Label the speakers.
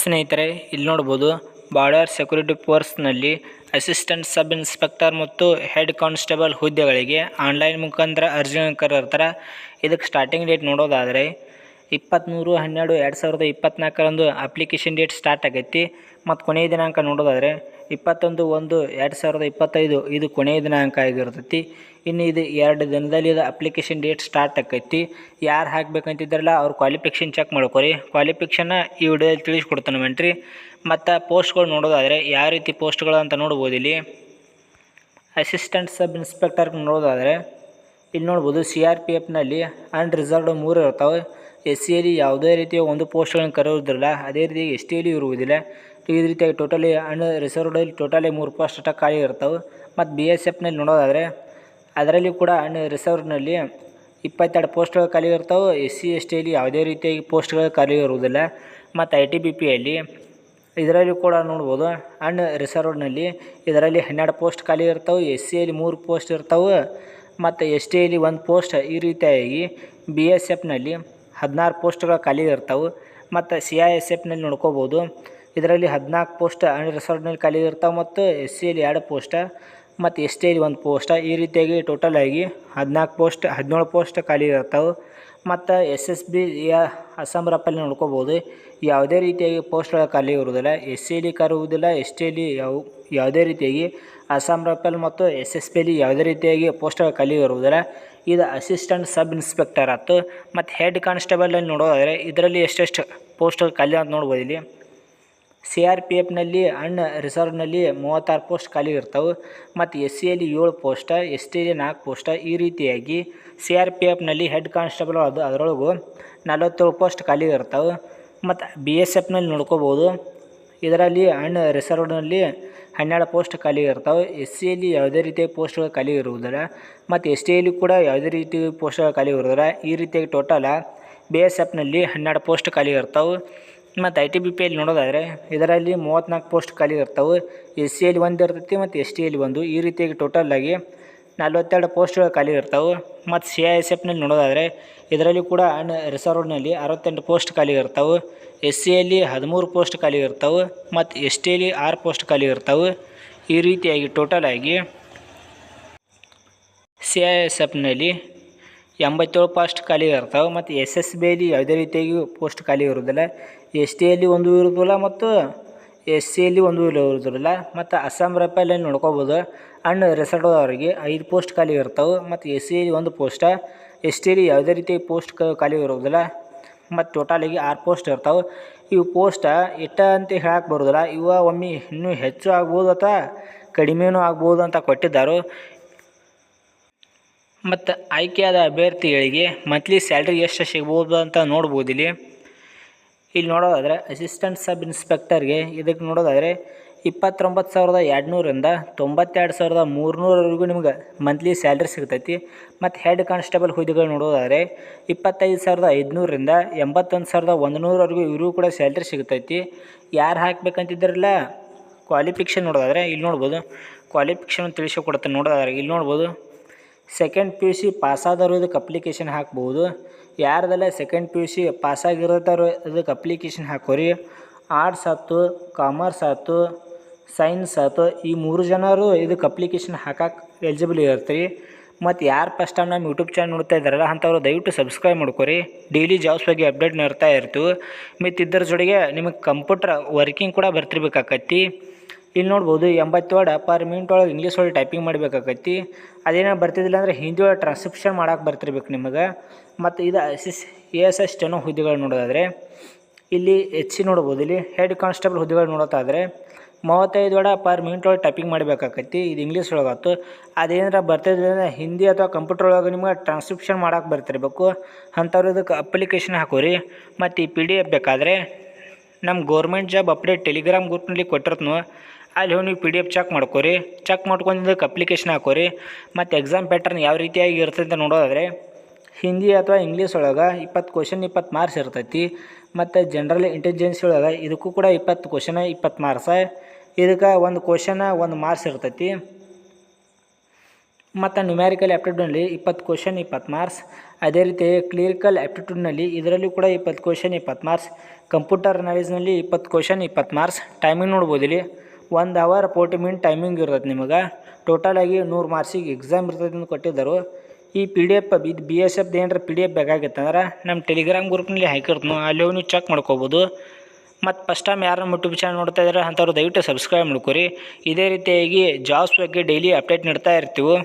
Speaker 1: ಸ್ನೇಹಿತರೆ, ಇಲ್ಲಿ ನೋಡ್ಬೋದು ಬಾರ್ಡರ್ ಸೆಕ್ಯೂರಿಟಿ ಫೋರ್ಸ್ನಲ್ಲಿ ಅಸಿಸ್ಟೆಂಟ್ ಸಬ್ ಇನ್ಸ್ಪೆಕ್ಟರ್ ಮತ್ತು ಹೆಡ್ ಕಾನ್ಸ್ಟೇಬಲ್ ಹುದ್ದೆಗಳಿಗೆ ಆನ್ಲೈನ್ ಮುಖಾಂತರ ಅರ್ಜಿಗಳನ್ನು ಕರೆದಿರ್ತಾರೆ. ಇದಕ್ಕೆ ಸ್ಟಾರ್ಟಿಂಗ್ ಡೇಟ್ ನೋಡೋದಾದರೆ 23/12/2024 ಅಪ್ಲಿಕೇಶನ್ ಡೇಟ್ ಸ್ಟಾರ್ಟ್ ಆಗೈತಿ. ಮತ್ತು ಕೊನೆಯ ದಿನಾಂಕ ನೋಡೋದಾದರೆ 21/1/2025 ಇದು ಕೊನೆಯ ದಿನಾಂಕ ಆಗಿರ್ತೈತಿ. ಇನ್ನು ಇದು 2 ದಿನದಲ್ಲಿ ಇದು ಅಪ್ಲಿಕೇಶನ್ ಡೇಟ್ ಸ್ಟಾರ್ಟ್ ಆಕೈತಿ. ಯಾರು ಹಾಕಬೇಕಂತಿದ್ರಲ್ಲ ಅವ್ರ ಕ್ವಾಲಿಫಿಕೇಷನ್ ಚೆಕ್ ಮಾಡ್ಕೊರಿ. ಕ್ವಾಲಿಫಿಕೇಷನ್ನ ಈ ವಿಡಿಯೋದಲ್ಲಿ ತಿಳಿಸ್ಕೊಡ್ತಾನೆ ಮೆಂಟ್ರಿ. ಮತ್ತು ಪೋಸ್ಟ್ಗಳು ನೋಡೋದಾದರೆ ಯಾವ ರೀತಿ ಪೋಸ್ಟ್ಗಳು ಅಂತ ನೋಡ್ಬೋದು. ಇಲ್ಲಿ ಅಸಿಸ್ಟೆಂಟ್ ಸಬ್ ಇನ್ಸ್ಪೆಕ್ಟರ್ ನೋಡೋದಾದರೆ ಇಲ್ಲಿ ನೋಡ್ಬೋದು CRPFನಲ್ಲಿ ಅನ್ರಿಸರ್ವ್ಡ್ 3 ಇರ್ತಾವೆ. SCಯಲ್ಲಿ ಯಾವುದೇ ರೀತಿಯ ಒಂದು ಪೋಸ್ಟ್ಗಳನ್ನು ಕರೆಯೋದಿಲ್ಲ, ಅದೇ ರೀತಿ STಯಲ್ಲಿ ಇರುವುದಿಲ್ಲ. ಈ ರೀತಿಯಾಗಿ ಟೋಟಲಿ ಅನ್ರಿಸರ್ವ್ಡಲ್ಲಿ ಟೋಟಲಿ 3 ಪೋಸ್ಟ್ ಅಷ್ಟ ಖಾಲಿ ಇರ್ತವೆ. ಮತ್ತು BSFನಲ್ಲಿ ನೋಡೋದಾದರೆ ಅದರಲ್ಲಿ ಕೂಡ ಅನ್ರಿಸರ್ವ್ಡ್ನಲ್ಲಿ 22 ಪೋಸ್ಟ್ಗಳು ಖಾಲಿ ಇರ್ತವೆ. SC STಯಲ್ಲಿ ಯಾವುದೇ ರೀತಿಯಾಗಿ ಪೋಸ್ಟ್ಗಳು ಖಾಲಿ ಇರುವುದಿಲ್ಲ. ಮತ್ತು ITBPಯಲ್ಲಿ ಇದರಲ್ಲಿ ಕೂಡ ನೋಡ್ಬೋದು ಅನ್ರಿಸರ್ವ್ಡ್ನಲ್ಲಿ ಇದರಲ್ಲಿ 12 ಪೋಸ್ಟ್ ಖಾಲಿ ಇರ್ತವೆ. SCಯಲ್ಲಿ 3 ಪೋಸ್ಟ್ ಇರ್ತವೆ ಮತ್ತು STಯಲ್ಲಿ 1 ಪೋಸ್ಟ್. ಈ ರೀತಿಯಾಗಿ BSFನಲ್ಲಿ 16 ಪೋಸ್ಟ್ಗಳು ಖಾಲಿ ಇರ್ತವೆ. ಮತ್ತು CISFನಲ್ಲಿ ನೋಡ್ಕೋಬೋದು ಇದರಲ್ಲಿ 14 ಪೋಸ್ಟ್ ಅನ್ರಿಸರ್ವ್ಡ್ನಲ್ಲಿ ಖಾಲಿ ಇರ್ತವೆ ಮತ್ತು SCಯಲ್ಲಿ 2 ಪೋಸ್ಟ್ ಮತ್ತು STಯಲ್ಲಿ 1 ಪೋಸ್ಟ್. ಈ ರೀತಿಯಾಗಿ ಟೋಟಲ್ ಆಗಿ 17 ಪೋಸ್ಟ್ ಖಾಲಿ ಇರ್ತವೆ. ಮತ್ತು SSB ಅಸ್ಸಾಂ ರೈಫಲ್ ನೋಡ್ಕೋಬೋದು ಯಾವುದೇ ರೀತಿಯಾಗಿ ಪೋಸ್ಟ್ಗಳು ಖಾಲಿ ಇರುವುದಿಲ್ಲ. SCಯಲ್ಲಿ ಕರೆಯುವುದಿಲ್ಲ, STಯಲ್ಲಿ ಯಾವುದೇ ರೀತಿಯಾಗಿ ಅಸ್ಸಾಂ ರೈಫಲ್ ಮತ್ತು SSBಯಲ್ಲಿ ಯಾವುದೇ ರೀತಿಯಾಗಿ ಪೋಸ್ಟ್ಗಳು ಖಾಲಿ ಇರುವುದಿಲ್ಲ. ಇದು ಅಸಿಸ್ಟೆಂಟ್ ಸಬ್ ಇನ್ಸ್ಪೆಕ್ಟರ್ ಆಯ್ತು. ಮತ್ತು ಹೆಡ್ ಕಾನ್ಸ್ಟೇಬಲಲ್ಲಿ ನೋಡೋದಾದರೆ ಇದರಲ್ಲಿ ಎಷ್ಟೆಷ್ಟು ಪೋಸ್ಟ್ಗಳು ಖಾಲಿ ಅಂತ ನೋಡ್ಬೋದು. ಇಲ್ಲಿ CRPFನಲ್ಲಿ ಅನ್ರಿಸರ್ವ್ಡ್ನಲ್ಲಿ 36 ಪೋಸ್ಟ್ ಖಾಲಿ ಇರ್ತವೆ. ಮತ್ತು SCಯಲ್ಲಿ 7 ಪೋಸ್ಟ್, STಯಲ್ಲಿ 4 ಪೋಸ್ಟ್. ಈ ರೀತಿಯಾಗಿ CRPFನಲ್ಲಿ ಹೆಡ್ ಕಾನ್ಸ್ಟೇಬಲ್ ಅದರೊಳಗೂ 47 ಪೋಸ್ಟ್ ಖಾಲಿ ಇರ್ತವೆ. ಮತ್ತು BSFನಲ್ಲಿ ನೋಡ್ಕೋಬೋದು ಇದರಲ್ಲಿ ಅನ್ರಿಸರ್ವ್ಡ್ನಲ್ಲಿ 12 ಪೋಸ್ಟ್ ಖಾಲಿ ಇರ್ತವೆ. SCಯಲ್ಲಿ ಯಾವುದೇ ರೀತಿಯ ಪೋಸ್ಟ್ಗಳು ಖಾಲಿ ಇರುವುದಿಲ್ಲ. ಮತ್ತು STಯಲ್ಲಿ ಕೂಡ ಯಾವುದೇ ರೀತಿ ಪೋಸ್ಟ್ಗಳು ಖಾಲಿ ಇರುವುದಿಲ್ಲ. ಈ ರೀತಿಯಾಗಿ ಟೋಟಲ್ BSFನಲ್ಲಿ 12 ಪೋಸ್ಟ್ ಖಾಲಿ ಇರ್ತವೆ. ಮತ್ತು ITBPಯಲ್ಲಿ ನೋಡೋದಾದರೆ ಇದರಲ್ಲಿ 34 ಪೋಸ್ಟ್ ಖಾಲಿ ಇರ್ತವೆ. SCಯಲ್ಲಿ 1 ಇರ್ತೈತಿ ಮತ್ತು STಯಲ್ಲಿ 1. ಈ ರೀತಿಯಾಗಿ ಟೋಟಲಾಗಿ 42 ಪೋಸ್ಟ್ಗಳು ಖಾಲಿ ಇರ್ತವೆ. ಮತ್ತು CISFನಲ್ಲಿ ನೋಡೋದಾದರೆ ಇದರಲ್ಲಿ ಕೂಡ ಅನ್ರಿಸರ್ವ್ಡ್ನಲ್ಲಿ 68 ಪೋಸ್ಟ್ ಖಾಲಿ ಇರ್ತವೆ. SCಯಲ್ಲಿ 13 ಪೋಸ್ಟ್ ಖಾಲಿ ಇರ್ತವೆ ಮತ್ತು STಯಲ್ಲಿ 6 ಪೋಸ್ಟ್ ಖಾಲಿ ಇರ್ತವೆ. ಈ ರೀತಿಯಾಗಿ ಟೋಟಲಾಗಿ CISFನಲ್ಲಿ 87 ಪೋಸ್ಟ್ ಖಾಲಿ ಇರ್ತವೆ. ಮತ್ತು SSBಯಲ್ಲಿ ಯಾವುದೇ ರೀತಿಯಾಗಿ ಪೋಸ್ಟ್ ಖಾಲಿ ಇರುವುದಿಲ್ಲ. STಯಲ್ಲಿ 1 ಇರುವುದಿಲ್ಲ ಮತ್ತು SCಯಲ್ಲಿ 1 ಇರುವುದಿಲ್ಲ. ಮತ್ತು ಅಸ್ಸಾಂ ರೈಫಲಲ್ಲಿ ನೋಡ್ಕೋಬೋದು ಅನ್ರಿಸರ್ವ್ಡ್ ಅವರಿಗೆ 5 ಪೋಸ್ಟ್ ಖಾಲಿ ಇರ್ತವೆ. ಮತ್ತು SCಯಲ್ಲಿ 1 ಪೋಸ್ಟ್, STಯಲ್ಲಿ ಯಾವುದೇ ರೀತಿಯ ಪೋಸ್ಟ್ ಖಾಲಿ ಇರುವುದಿಲ್ಲ. ಮತ್ತು ಟೋಟಲಾಗಿ 6 ಪೋಸ್ಟ್ ಇರ್ತವೆ. ಇವು ಪೋಸ್ಟ್ ಅಂತ ಹೇಳಕ್ಕೆ ಬರೋದಿಲ್ಲ. ಇವು ಒಮ್ಮೆ ಇನ್ನೂ ಹೆಚ್ಚು ಆಗ್ಬೋದು ಅಥವಾ ಕಡಿಮೆನೂ ಆಗ್ಬೋದು ಅಂತ ಕೊಟ್ಟಿದ್ದಾರೆ. ಮತ್ತು ಆಯ್ಕೆಯಾದ ಅಭ್ಯರ್ಥಿಗಳಿಗೆ ಮಂತ್ಲಿ ಸ್ಯಾಲ್ರಿ ಎಷ್ಟು ಸಿಗ್ಬೋದು ಅಂತ ನೋಡ್ಬೋದು. ಇಲ್ಲಿ ನೋಡೋದಾದರೆ ಅಸಿಸ್ಟೆಂಟ್ ಸಬ್ ಇನ್ಸ್ಪೆಕ್ಟರ್ಗೆ ಇದಕ್ಕೆ ನೋಡೋದಾದರೆ 29,200ರಿಂದ 92,300ವರೆಗೂ ನಿಮ್ಗೆ ಮಂತ್ಲಿ ಸ್ಯಾಲ್ರಿ ಸಿಗ್ತೈತಿ. ಮತ್ತು ಹೆಡ್ ಕಾನ್ಸ್ಟೇಬಲ್ ಹುದ್ದೆಗಳು ನೋಡೋದಾದರೆ 25,500ರಿಂದ 81,100ವರೆಗೂ ಇವ್ರಿಗೂ ಕೂಡ ಸ್ಯಾಲ್ರಿ ಸಿಗ್ತೈತಿ. ಯಾರು ಹಾಕಬೇಕಂತಿದ್ರಲ್ಲ ಕ್ವಾಲಿಫಿಕೇಷನ್ ನೋಡೋದಾದರೆ ಇಲ್ಲಿ ನೋಡ್ಬೋದು ಕ್ವಾಲಿಫಿಕೇಷನ್ ತಿಳಿಸಿಕೊಡ್ತಾನೆ. ನೋಡೋದಾದರೆ ಇಲ್ಲಿ ನೋಡ್ಬೋದು ಸೆಕೆಂಡ್ PUC ಪಾಸಾದವರು ಇದಕ್ಕೆ ಅಪ್ಲಿಕೇಶನ್ ಹಾಕ್ಬೋದು. ಯಾರ್ದೆಲ್ಲ ಸೆಕೆಂಡ್ PUC ಪಾಸಾಗಿರೋದವ್ರು ಇದಕ್ಕೆ ಅಪ್ಲಿಕೇಶನ್ ಹಾಕೋರಿ. ಆರ್ಟ್ಸ್ ಆಯ್ತು, ಕಾಮರ್ಸ್ ಆಯ್ತು, ಸೈನ್ಸ್ ಆಯ್ತು, ಈ 3 ಜನರು ಇದಕ್ಕೆ ಅಪ್ಲಿಕೇಶನ್ ಹಾಕಕ್ಕೆ ಎಲಿಜಿಬಲ್ ಇರ್ತೀರಿ. ಮತ್ತು ಯಾರು ಫಸ್ಟ್ ಟೈಮ್ ನಮ್ಮ ಯೂಟ್ಯೂಬ್ ಚಾನಲ್ ನೋಡ್ತಾ ಇದ್ದಾರಲ್ಲ ಅಂಥವ್ರು ದಯವಿಟ್ಟು ಸಬ್ಸ್ಕ್ರೈಬ್ ಮಾಡ್ಕೊರಿ. ಡೈಲಿ ಜಾಬ್ಸ್ ಬಗ್ಗೆ ಅಪ್ಡೇಟ್ ನೀಡ್ತಾ ಇರ್ತೀವಿ. ಮತ್ತು ಇದರ ಜೊತೆಗೆ ನಿಮಗೆ ಕಂಪ್ಯೂಟರ್ ವರ್ಕಿಂಗ್ ಕೂಡ ಬರ್ತಿರ್ಬೇಕಾಕೈತಿ. ಇಲ್ಲಿ ನೋಡ್ಬೋದು 80 ವರ್ಡ್ ಪರ್ ಮಿನಿಟ್ ಒಳಗೆ ಇಂಗ್ಲೀಷ್ ಒಳಗೆ ಟೈಪಿಂಗ್ ಮಾಡಬೇಕಾಕೈತಿ. ಅದೇನೋ ಬರ್ತಿದ್ದಿಲ್ಲ ಅಂದರೆ ಹಿಂದಿ ಒಳಗೆ ಟ್ರಾನ್ಸ್ಕ್ರಿಪ್ಷನ್ ಮಾಡೋಕೆ ಬರ್ತಿರ್ಬೇಕು ನಿಮಗೆ. ಮತ್ತು ಇದು ASI ಸ್ಟೆನೋ ಹುದ್ದೆಗಳು ನೋಡೋದಾದರೆ ಇಲ್ಲಿ HC ನೋಡ್ಬೋದು. ಇಲ್ಲಿ ಹೆಡ್ ಕಾನ್ಸ್ಟೇಬಲ್ ಹುದ್ದೆಗಳು ನೋಡೋದಾದರೆ 35 ವರ್ಡ್ ಪರ್ ಮಿನಿಟ್ ಒಳಗೆ ಟೈಪಿಂಗ್ ಮಾಡಬೇಕಾಕೈತಿ. ಇದು ಇಂಗ್ಲೀಷ್ ಒಳಗಾಯ್ತು. ಅದೇನಾರ ಬರ್ತಿದ್ದಿಲ್ಲ ಹಿಂದಿ ಅಥವಾ ಕಂಪ್ಯೂಟರ್ ಒಳಗೆ ನಿಮ್ಗೆ ಟ್ರಾನ್ಸ್ಕ್ರಿಪ್ಷನ್ ಮಾಡೋಕೆ ಬರ್ತಿರ್ಬೇಕು. ಅಂಥವ್ರು ಇದಕ್ಕೆ ಅಪ್ಲಿಕೇಶನ್ ಹಾಕೋರಿ. ಮತ್ತು ಈ PDF ಬೇಕಾದರೆ ನಮ್ಮ ಗೌರ್ಮೆಂಟ್ ಜಾಬ್ ಅಪ್ಡೇಟ್ ಟೆಲಿಗ್ರಾಮ್ ಗ್ರೂಪ್ನಲ್ಲಿ ಕೊಟ್ಟಿರ್ತನೋ ಅಲ್ಲಿ ಹೋಗಿ ನೀವು PDF ಚೆಕ್ ಮಾಡ್ಕೊರಿ. ಚೆಕ್ ಮಾಡ್ಕೊಂಡು ಇದಕ್ಕೆ ಅಪ್ಲಿಕೇಶನ್ ಹಾಕೋರಿ. ಮತ್ತು ಎಕ್ಸಾಮ್ ಪ್ಯಾಟರ್ನ್ ಯಾವ ರೀತಿಯಾಗಿ ಇರ್ತೈತೆ ಅಂತ ನೋಡೋದಾದರೆ ಹಿಂದಿ ಅಥವಾ ಇಂಗ್ಲೀಷ್ ಒಳಗೆ 20 ಕ್ವಶನ್ 20 ಮಾರ್ಕ್ಸ್ ಇರ್ತೈತಿ. ಮತ್ತು ಜನರಲ್ ಇಂಟೆಲಿಜೆನ್ಸಿ ಒಳಗೆ ಇದಕ್ಕೂ ಕೂಡ 20 ಕ್ವಶನ್ 20 ಮಾರ್ಕ್ಸ್. ಇದಕ್ಕೆ 1 ಕ್ವಶನ್ 1 ಮಾರ್ಕ್ಸ್ ಇರ್ತೈತಿ. ಮತ್ತು ನ್ಯೂಮ್ಯಾರಿಕಲ್ ಆ್ಯಪ್ಟಿಟ್ಯೂಡ್ನಲ್ಲಿ 20 ಕ್ವಶನ್ 20 ಮಾರ್ಕ್ಸ್. ಅದೇ ರೀತಿ ಕ್ಲಿರಿಕಲ್ ಆ್ಯಪ್ಟಿಟ್ಯೂಡ್ನಲ್ಲಿ ಇದರಲ್ಲಿ ಕೂಡ 20 ಕ್ವಶನ್ 20 ಮಾರ್ಕ್ಸ್. ಕಂಪ್ಯೂಟರ್ ನಾಲೆಜ್ನಲ್ಲಿ 20 ಕ್ವಶನ್ 20 ಮಾರ್ಕ್ಸ್. ಟೈಮಿಂಗ್ ನೋಡ್ಬೋದು ಇಲ್ಲಿ 1 ಅವರ್ 40 ಮಿನಿಟ್ ಟೈಮಿಂಗ್ ಇರ್ತದೆ ನಿಮಗೆ. ಟೋಟಲಾಗಿ 100 ಮಾರ್ಕ್ಸಿಗೆ ಎಕ್ಸಾಮ್ ಇರ್ತದೆ ಅಂತ ಕೊಟ್ಟಿದ್ದರು. ಈ PDF ಇದು BSF ಏನಾರ PDF ಬೇಕಾಗಿತ್ತಂದ್ರೆ ನಮ್ಮ ಟೆಲಿಗ್ರಾಮ್ ಗ್ರೂಪ್ನಲ್ಲಿ ಹಾಕಿರ್ತೀನಿ, ಅಲ್ಲಿ ಹೋಗಿ ನೀವು ಚೆಕ್ ಮಾಡ್ಕೋಬೋದು. ಮತ್ತು ಫಸ್ಟ್ ಟೈಮ್ ಯಾರು ನಮ್ಮ ಯೂಟ್ಯೂಬ್ ಚಾನಲ್ ನೋಡ್ತಾ ಇದ್ದಾರೆ ಅಂಥವ್ರು ದಯವಿಟ್ಟು ಸಬ್ಸ್ಕ್ರೈಬ್ ಮಾಡ್ಕೊರಿ. ಇದೇ ರೀತಿಯಾಗಿ ಜಾಬ್ಸ್ ಬಗ್ಗೆ ಡೈಲಿ ಅಪ್ಡೇಟ್ ನೀಡ್ತಾ ಇರ್ತೀವಿ.